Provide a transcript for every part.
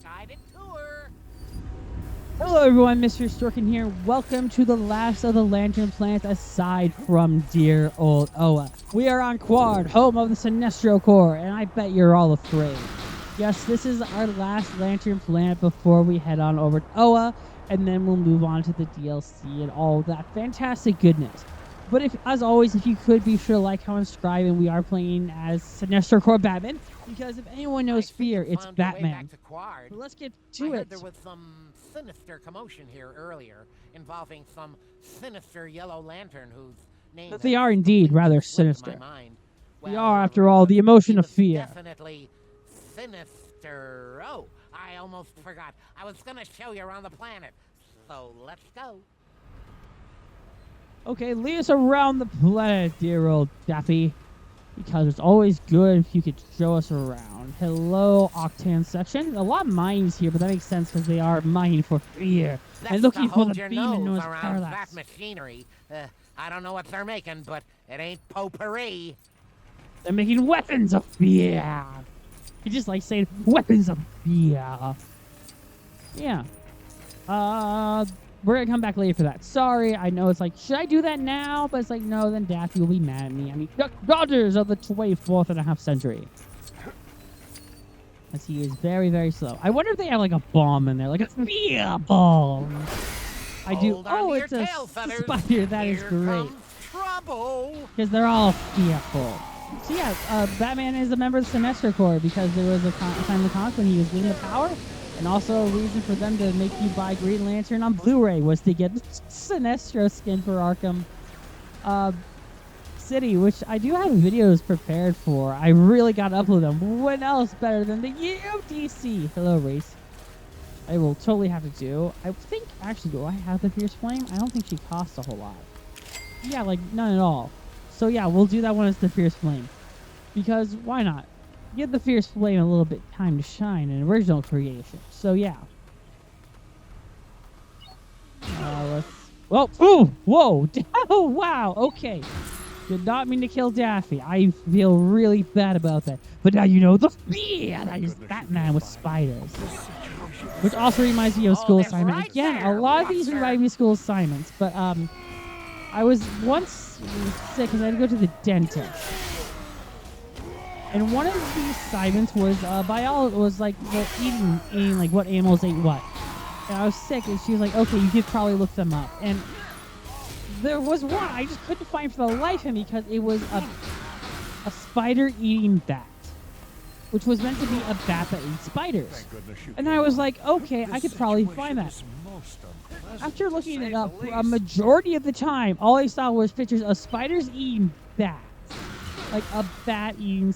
guided tour. Hello everyone, Mr. Storkin here. Welcome to the last of the Lantern Planets aside from dear old Oa. We are on Qward, home of the Sinestro Corps, and I bet you're all afraid. Yes, this is our last Lantern Planet before we head on over to Oa, and then we'll move on to the DLC and all that fantastic goodness. But if, as always, if you could be sure to like, comment, subscribe, and we are playing as Sinestro Corps Batman, because if anyone knows fear, it's Batman. So let's get to I it. heard there was some sinister commotion here earlier involving some sinister yellow lantern whose name. But they are indeed rather sinister. Well, They are, after all, the emotion of fear. Definitely sinister. Oh, I almost forgot. I was gonna show you around the planet. So let's go. Okay, lead us around the planet, dear old Daffy. Because it's always good if you could show us around. Hello, Octane section. A lot of mines here, but that makes sense because they are mining for fear. And looking for the beam known as parallax. That machinery. I don't know what they're making, but it ain't potpourri. They're making weapons of fear. You just like saying weapons of fear. Yeah. We're gonna come back later for that. Sorry, I know it's like, should I do that now? But it's like, no, then Daffy will be mad at me. I mean, Dodgers of the 24th and a half century. As he is very, very slow. I wonder if they have like a bomb in there, like a fear bomb. I do. Oh, it's a spider. That is great. Trouble. Because they're all fearful. So yeah, Batman is a member of the Sinestro Corps because there was a time in the comic when he was getting the power. And also a reason for them to make you buy Green Lantern on Blu-ray was to get Sinestro skin for Arkham City, which I do have videos prepared for. I really got to upload them. What else better than the UDC? Hello, Race. I will totally have to do. I think, actually, do I have the Fierce Flame? I don't think she costs a whole lot. Yeah, like, none at all. So yeah, we'll do that one as the Fierce Flame. Because, why not? Give the Fierce Flame a little bit time to shine in original creation. So yeah. Let's. Whoa! Ooh! Whoa! Oh wow! Okay. Did not mean to kill Daffy. I feel really bad about that. But now you know the fear that is Batman with spiders. Which also reminds me of school assignment. Right Again, there, a lot of these Watcher. remind me of school assignments. But I was once sick because I had to go to the dentist. And one of the assignments was biology, was like eating like what animals ate what. And I was sick, and she was like, "Okay, you could probably look them up." And there was one I just couldn't find for the life of me because it was a spider-eating bat, which was meant to be a bat that ate spiders. And I was like, "Okay, I could probably find that." After looking it up, a majority of the time, all I saw was pictures of spiders eating bats, like a bat eating.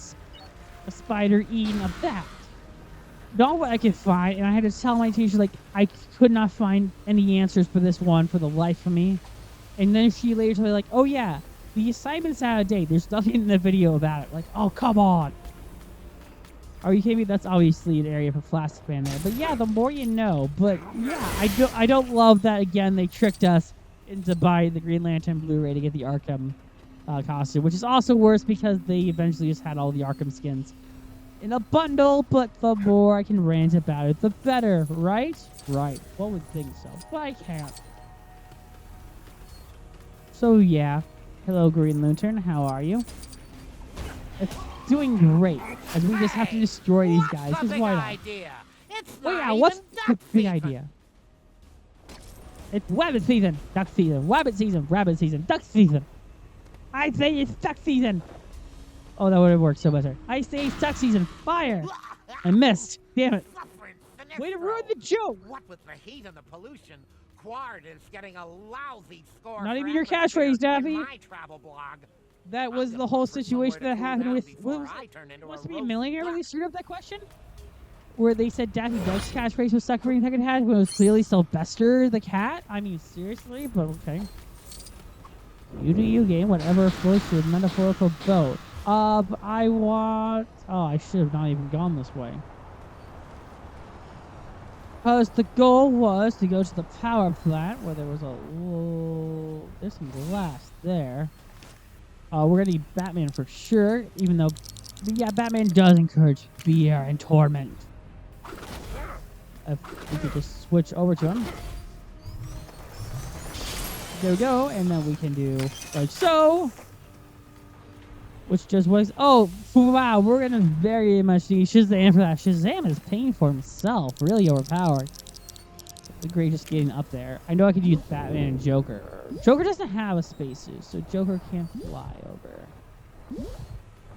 A spider eating a bat. Not what I could find, and I had to tell my teacher, like, I could not find any answers for this one for the life of me. And then she later told me, like, oh yeah, the assignment's out of date. There's nothing in the video about it. Like, oh, come on. Are you kidding me? That's obviously an area for plastic man there. But yeah, the more you know. But yeah, I don't love that, again, they tricked us into buying the Green Lantern Blu-ray to get the Arkham costume, which is also worse because they eventually just had all the Arkham skins in a bundle, but the more I can rant about it, the better, right? Right. One would think so, but I can't. So yeah. Hello, Green Lantern. How are you? It's doing great, as we just have to destroy these guys, because why not? Idea. It's Oh not yeah, even what's duck the big season. idea? It's rabbit season, duck season, rabbit season, rabbit season, duck season. I say it's duck season. Oh, that would have worked so better. I say it's duck season. Fire. I missed. Damn it. Way to ruin the joke. What with the heat and the pollution, Qward is getting a lousy score. Not for even your atmosphere catchphrase, Daffy. in my travel blog. That was the whole situation that happened with. What was it? Must be a millionaire when they screwed up that question? Where they said Daffy Duck's catchphrase was suffering second hat when it was clearly Sylvester the cat? I mean, seriously? But okay. You do you, game, whatever floats your metaphorical boat. I want... Oh, I should have not even gone this way. Because the goal was to go to the power plant where there was a... Whoa, there's some glass there. We're going to need Batman for sure, even though... But yeah, Batman does encourage fear and torment. if we could just switch over to him. There we go, and then we can do like so. Which just was, oh, wow, we're going to very much need Shazam for that. Shazam is paying for himself, really overpowered. The greatest getting up there. I know I could use Batman and Joker. Joker doesn't have a spacesuit, so Joker can't fly over.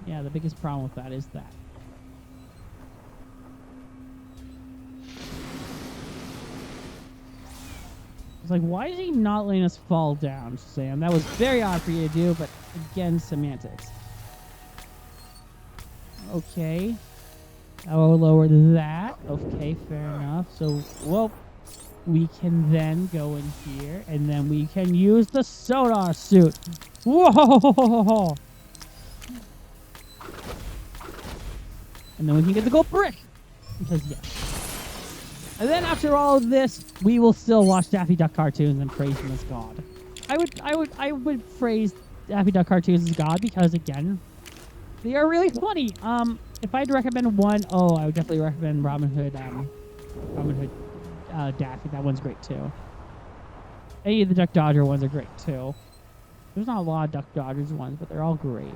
Yeah, the biggest problem with that is that. It's like, why is he not letting us fall down, Shazam? That was very odd for you to do, but again, semantics. Okay. I will lower that. Okay, fair enough. So, well, we can then go in here, and then we can use the sonar suit. Whoa! And then we can get the gold brick. Because, yes. And then after all of this, we will still watch Daffy Duck cartoons and praise him as God. I would praise Daffy Duck cartoons as God because, again, they are really funny. If I had to recommend one, I would definitely recommend Robin Hood Daffy. That one's great too. Any of the Duck Dodger ones are great too. There's not a lot of Duck Dodgers ones, but they're all great.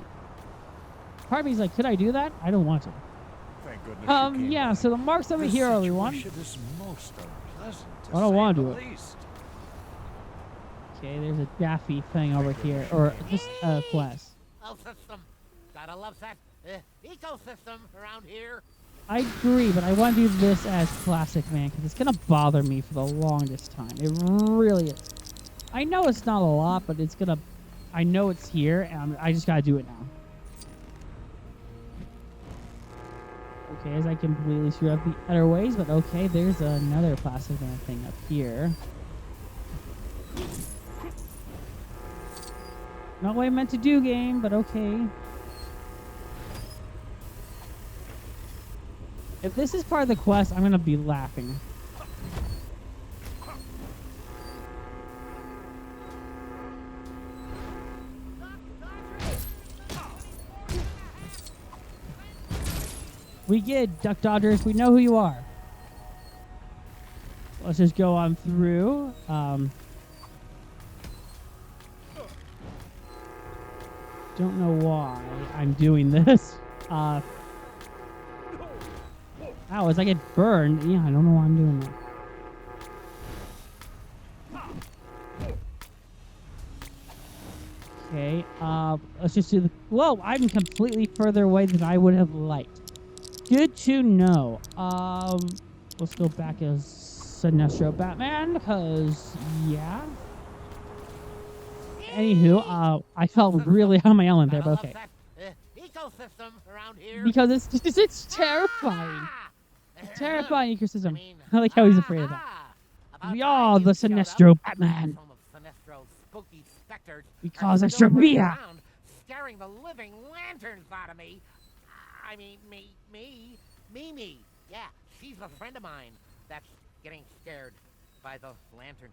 Part of me is like, could I do that? I don't want to. Thank goodness yeah, so the marks of a hero, everyone. Is most unpleasant, I don't want to do it. it. Okay, there's a Daffy thing over here, or just a quest. Oh, system. Gotta love that ecosystem around here. I agree, but I want to do this as classic, man, because it's going to bother me for the longest time. It really is. I know it's not a lot, but it's going to... I know it's here, and I just got to do it now. Okay, as I completely screw up the other ways, but okay, there's another plastic man thing up here. Not what I meant to do, game, but okay. If this is part of the quest, I'm gonna be laughing. We get Duck Dodgers. We know who you are. Let's just go on through. Don't know why I'm doing this. Ow, as I get burned. Yeah, I don't know why I'm doing that. Okay, let's just do the... Whoa, I'm completely further away than I would have liked. Good to know. Let's go back as Sinestro Batman, because, yeah. Anywho, I felt really on my element there, but okay. Ecosystem around here. Because it's terrifying. Terrifying ecosystem. I like how he's afraid of that. We are the Sinestro Batman. Because Estropia. Scaring the living lanterns out of me. I mean, me. Yeah, she's a friend of mine that's getting scared by the lantern.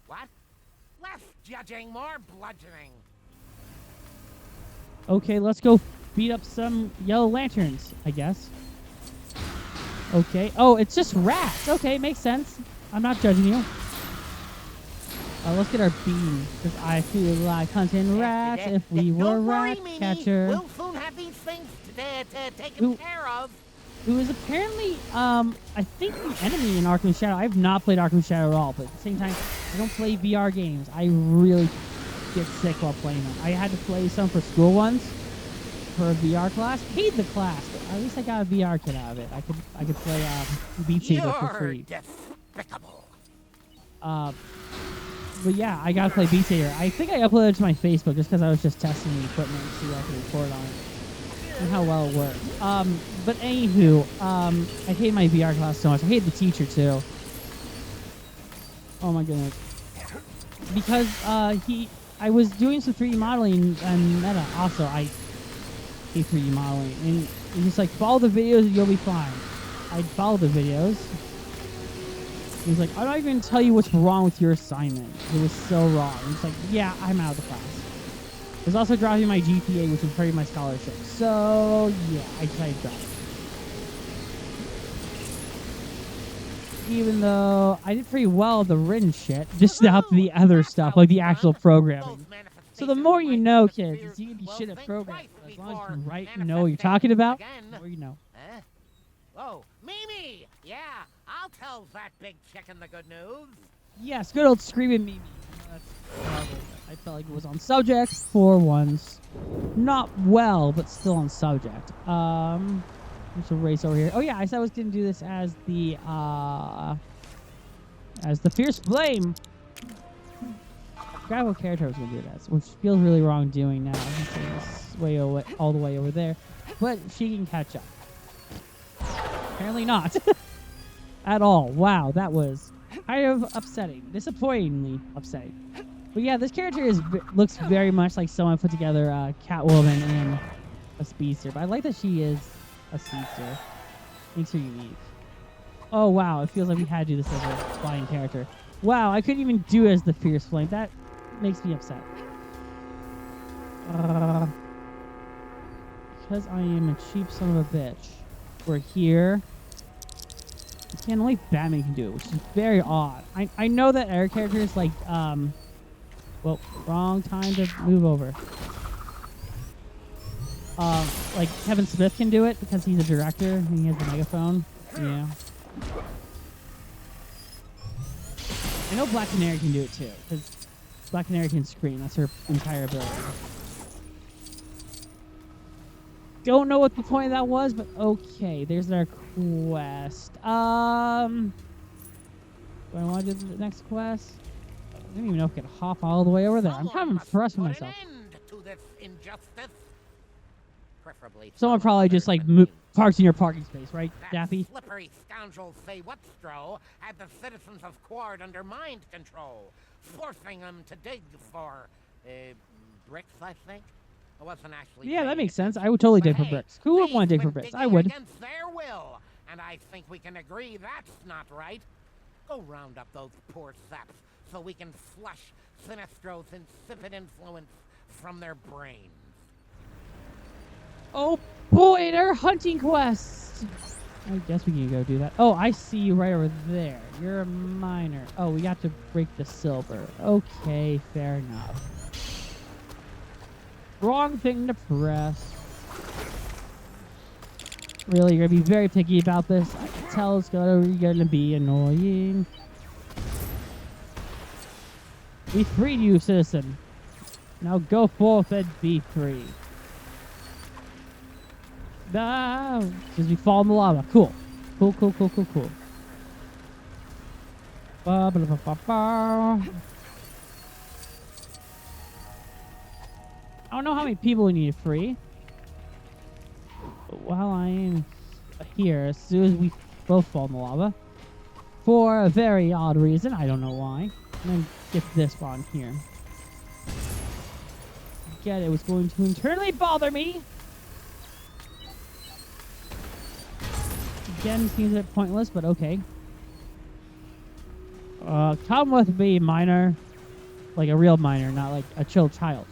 What? Less judging, more bludgeoning. Okay, let's go beat up some yellow lanterns, I guess. Okay. Oh, it's just rats. Okay, makes sense. I'm not judging you. Let's get our beam, because I feel like hunting rats if we were rat catcher. We'll soon have these things taken care of. Who is apparently, I think the enemy in Arkham Shadow. I have not played Arkham Shadow at all, but at the same time, I don't play VR games. I really get sick while playing them. I had to play some for school once, for a VR class. Paid the class, but at least I got a VR kit out of it. I could play Beat Saber for free. Despicable. But yeah, I gotta play Beat Saber. I think I uploaded it to my Facebook just because I was just testing the equipment to see what I could record on it and how well it worked. But anywho, I hate my VR class so much. I hate the teacher too. Oh my goodness. Because I was doing some 3D modeling and Meta. Also, I hate 3D modeling, and he's like, follow the videos and you'll be fine. I'd follow the videos. He's like, I'm not even tell you what's wrong with your assignment. It was so wrong. He's like, yeah, I'm out of the class. It was also dropping my GPA, which was part of my scholarship. So, yeah, I decided to drop it. even though I did pretty well the written shit, just not the other stuff, like the actual programming. So the more you know, kids, is you can be shit at programming. As long as you can write and know what you're talking about, the more you know. Huh? Whoa, Mimi! Yeah, I'll tell that big chicken the good news. Yes, good old screaming Mimi. I felt like it was on subject for once. Not well, but still on subject. There's a race over here. Oh yeah, I said I was gonna do this as the fierce flame. I forgot what character I was gonna do it as, which feels really wrong doing now. It's way away, all the way over there, but she can catch up. Apparently not. At all. Wow, that was kind of upsetting. Disappointingly upsetting. But yeah, this character looks very much like someone put together Catwoman and a speedster. But I like that she is a speedster. Makes her unique. Oh wow, it feels like we had to do this as a flying character. Wow, I couldn't even do it as the Fierce Flame. That makes me upset. Because I am a cheap son of a bitch. We're here. Again, only Batman can do it, which is very odd. I know that air characters like, well, wrong time to move over. Like Kevin Smith can do it because he's a director and he has the megaphone. Yeah. I know Black Canary can do it too, because Black Canary can scream. That's her entire ability. Don't know what the point of that was, but okay. There's our quest. Do I want to do the next quest? I don't even know if I can hop all the way over there. I'm kind of impressed with myself. To this injustice. Preferably Someone probably just like parks in your parking space, right, Daffy? Slippery scoundrels say Whatstro had the citizens of Qward under mind control, forcing them to dig for bricks, I think. It wasn't actually. Yeah, that makes sense. I would totally dig for bricks. Who would want to dig for bricks? I would. Against their will, and I think we can agree that's not right. Go round up those poor saps so we can flush Sinestro's insipid influence from their brains. Oh boy, they're hunting quests. I guess we can go do that. Oh, I see you right over there. You're a miner. Oh, we got to break the silver. Okay, fair enough. Wrong thing to press. Really, you're gonna be very picky about this. I can tell it's gonna be annoying. We freed you, citizen. Now go forth and be free. Because we fall in the lava. Cool. Cool. Ba, ba, ba, ba, ba. I don't know how many people we need to free. But while I am here, as soon as we both fall in the lava, for a very odd reason, I don't know why, and then get this one here. Again, it was going to internally bother me. Again, seems a bit pointless, but okay. Come with me, miner. Like a real miner, not like a chill child.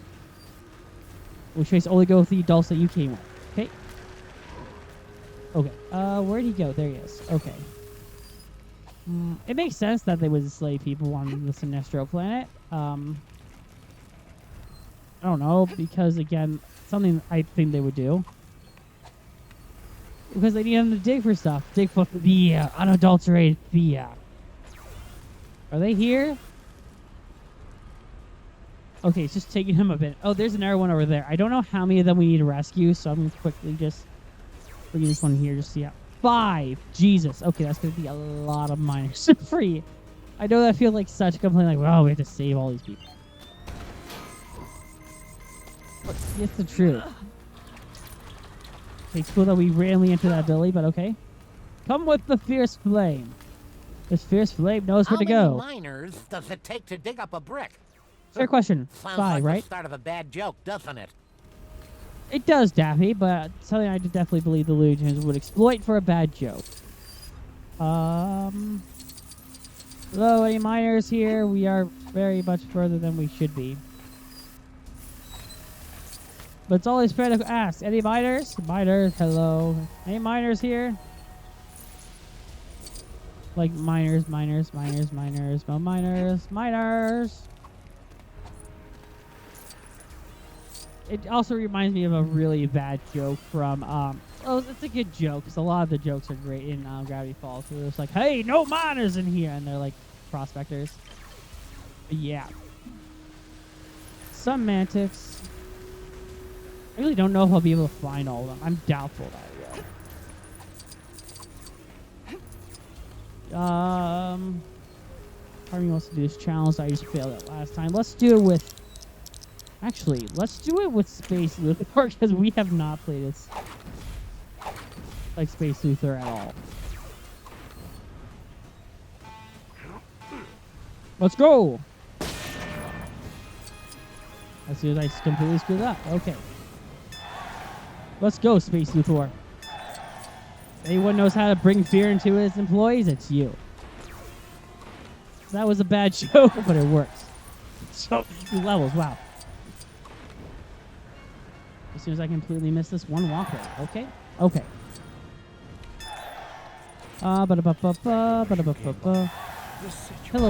Which means only go with the adults that you came with. Okay. Okay. Where'd he go? There he is. Okay. It makes sense that they would enslave people on the Sinestro planet. I don't know, because again, something I think they would do. Because they need them to dig for stuff. Dig for the unadulterated beer. Are they here? Okay, it's just taking him a bit. Oh, there's another one over there. I don't know how many of them we need to rescue, so I'm going to quickly just bring this one here. Just see how. 5! Jesus. Okay, that's going to be a lot of miners free. I know that feels like such a complaint, like, well, we have to save all these people. But it's the truth. Okay, it's cool that we randomly enter that ability, but okay. Come with the Fierce Flame. This Fierce Flame knows where to go. How many miners does it take to dig up a brick? Fair question. Sounds 5, like right? the start of a bad joke, doesn't it? It does, Daffy, but something I definitely believe the Looney Tunes would exploit for a bad joke. Hello, any miners here? We are very much further than we should be. But it's always fair to ask. Any miners? Miners, hello. Any miners here? Like miners, miners, miners, miners, no miners, miners. It also reminds me of a really bad joke from oh, it's a good joke because a lot of the jokes are great in Gravity Falls. Where it's like, hey, no miners in here, and they're like prospectors. But yeah, some mantics. I really don't know if I'll be able to find all of them. I'm doubtful that I will. Part of me wants to do this challenge. I just failed it last time. Let's do it with. Actually, let's do it with Space Luthor because we have not played it like Space Luthor at all. Let's go! As soon as I completely screwed up. Okay. Let's go, Space Luthor. If anyone knows how to bring fear into his employees, it's you. That was a bad joke, but it works. So few levels, wow. As soon as I completely miss this one walkway. Okay? Okay. Hello,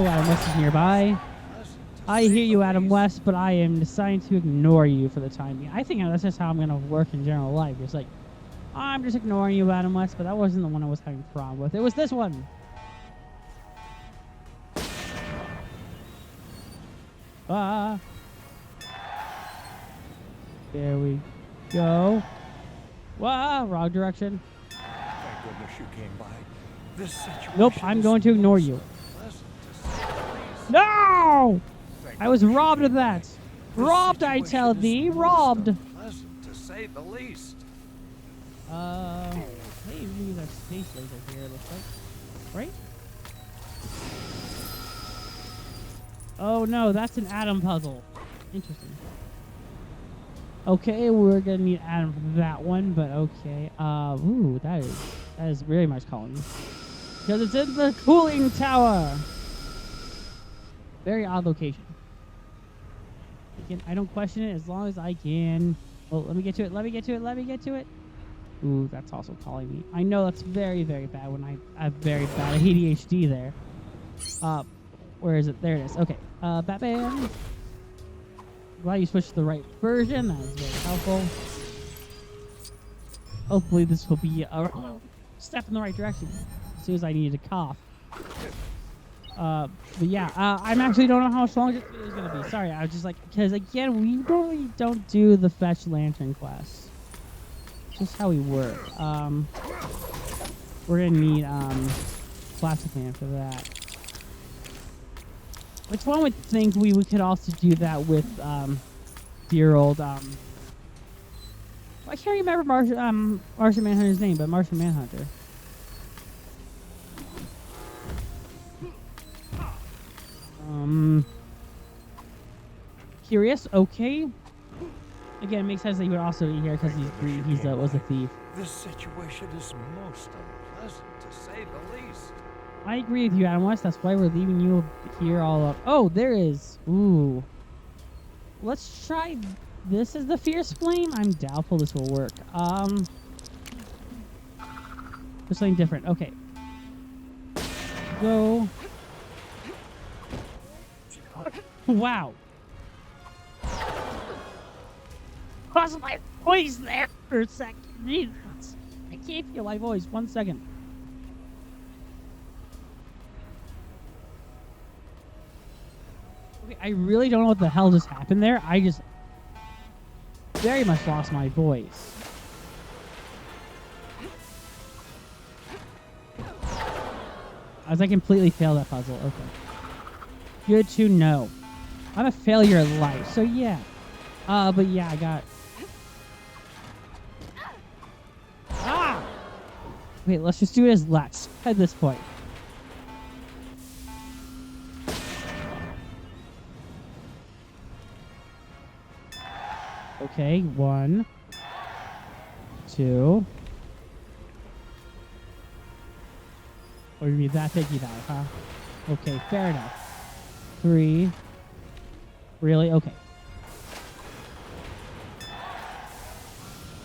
Adam West is nearby. I hear you, Adam West, but I am deciding to ignore you for the time being. I think that's just how I'm going to work in general life. It's like, I'm just ignoring you, Adam West, but that wasn't the one I was having a problem with. It was this one. There we go. Wow, wrong direction. Thank goodness you came by. This situation Nope, I'm going to ignore you. No! I was robbed of that. Robbed, I tell thee, robbed. Pleasant, to say the least. Maybe there's space laser here, it looks like. Right? Oh no, that's an Adam puzzle. Interesting. Okay, we're gonna need Adam for that one, but okay. Ooh, that is very much calling me. Because it's in the cooling tower. Very odd location. Again, I don't question it as long as I can. Oh, let me get to it. Let me get to it. Let me get to it. Ooh, that's also calling me. I know that's very, very bad when I have very bad ADHD there. Where is it? There it is. Okay. Batman. Glad you switched to the right version. That was very helpful. Hopefully this will be a step in the right direction. As soon as I need to cough. But yeah, I actually don't know how long this video is going to be. Sorry, I was just like, because again, we really don't do the fetch lantern quest. Just how we work. We're going to need Plastic Man for that. Which one would think we could also do that with dear old I can't remember Martian Manhunter's name, but Martian Manhunter. Curious, okay. Again, it makes sense that he would also be here because he's was a thief. This situation is most unpleasant, to say the least. I agree with you, Adam West. That's why we're leaving you here all up. Oh, there is. Ooh. Let's try this as the fierce flame. I'm doubtful this will work. There's something different. Okay. Go. Wow. Lost my voice there for a second. Jesus. I can't feel my voice. 1 second. Okay, I really don't know what the hell just happened there. I just very much lost my voice. As I completely failed that puzzle. Okay. Good to know. I'm a failure at life, so yeah. But yeah, I got... Ah! Wait, let's just do it as Lex at this point. Okay, 1, 2. Or you mean that picky dive, huh? Okay, fair enough. 3. Really? Okay.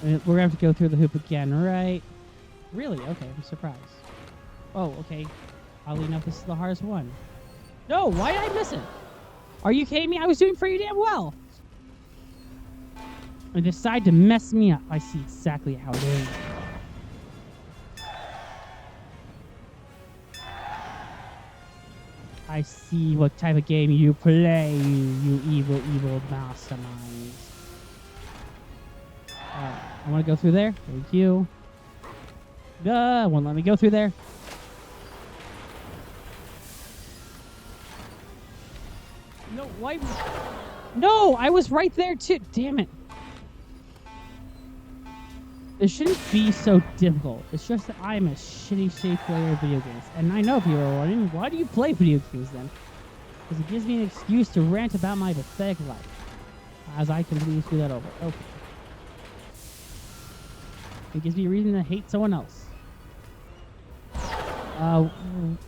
And we're gonna have to go through the hoop again, right? Really? Okay, I'm surprised. Oh, okay. Oddly enough, this is the hardest one. No, why did I miss it? Are you kidding me? I was doing pretty damn well. I decide to mess me up. I see exactly how it is. I see what type of game you play, you evil, evil masterminds. I want to go through there. Thank you. Won't let me go through there. No, why? No, I was right there too. Damn it. It shouldn't be so difficult. It's just that I'm a shitty player of video games. And I know people are wondering, why do you play video games then? Because it gives me an excuse to rant about my pathetic life. As I completely screw that over. Okay. It gives me a reason to hate someone else.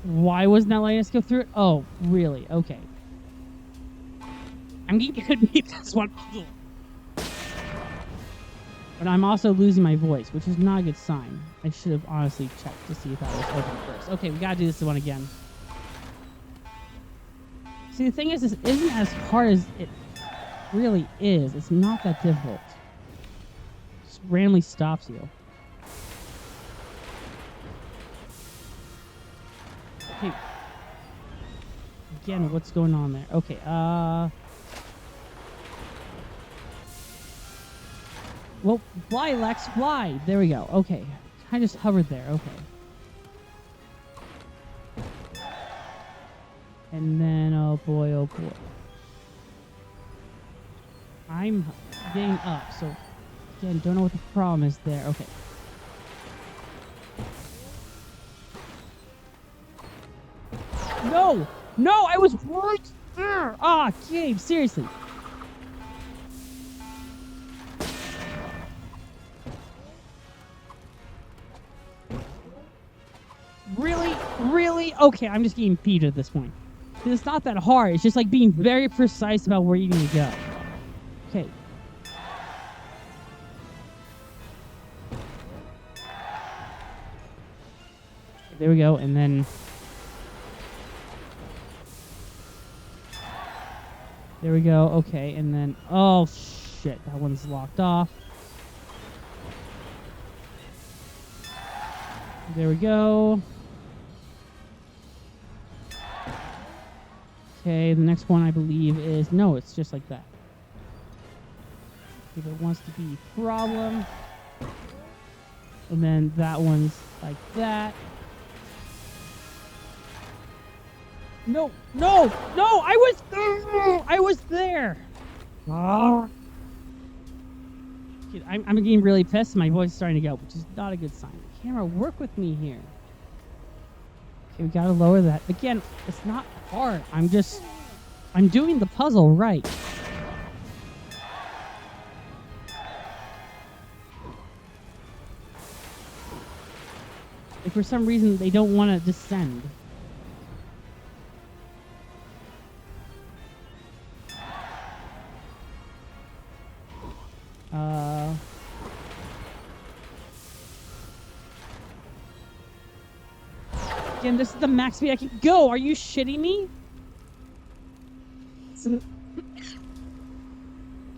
Why wasn't that letting us go through it? Oh, really? Okay. I'm getting good at this one puzzle. But I'm also losing my voice, which is not a good sign. I should have honestly checked to see if that was open first. Okay, we gotta do this one again. See, the thing is, this isn't as hard as it really is. It's not that difficult. It just randomly stops you. Okay. Again, what's going on there? Okay, well, fly, Lex, fly! There we go. Okay. I just hovered there. Okay. And then, oh boy, oh boy. I'm getting up, so again, don't know what the problem is there. Okay. No! No, I was right there! Ah, Gabe, seriously. Really? Really? Okay, I'm just getting peeved at this point. It's not that hard. It's just like being very precise about where you need to go. Okay. There we go, and then... There we go, okay, and then... Oh, shit, that one's locked off. There we go. Okay, the next one I believe is... No, it's just like that. If it wants to be problem. And then that one's like that. No, no, no! I was there! Oh. I'm getting really pissed. My voice is starting to go, which is not a good sign. Camera, work with me here. Okay, we gotta lower that. Again, it's not hard. I'm doing the puzzle right. If for some reason they don't want to descend. Again, this is the max speed I can go. Are you shitting me?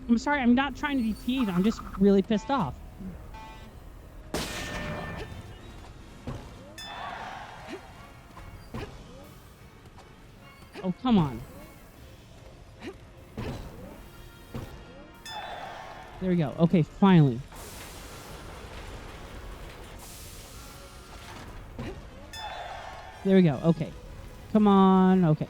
I'm sorry, I'm not trying to be peeved. I'm just really pissed off. Oh, come on. There we go. Okay, finally. There we go. Okay. Come on. Okay.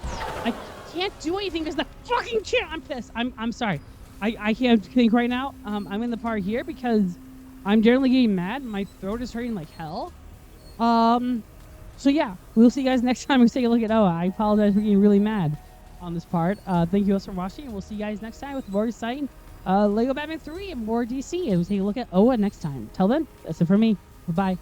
I can't do anything because the fucking chair. I'm pissed. I'm sorry. I can't think right now. I'm in the part here because I'm generally getting mad. My throat is hurting like hell. So yeah, we'll see you guys next time. We'll take a look at Oa. I apologize for getting really mad on this part. Thank you guys for watching, and we'll see you guys next time with more exciting Lego Batman 3 and more DC. And we'll take a look at Oa next time. Till then, that's it for me. Bye-bye.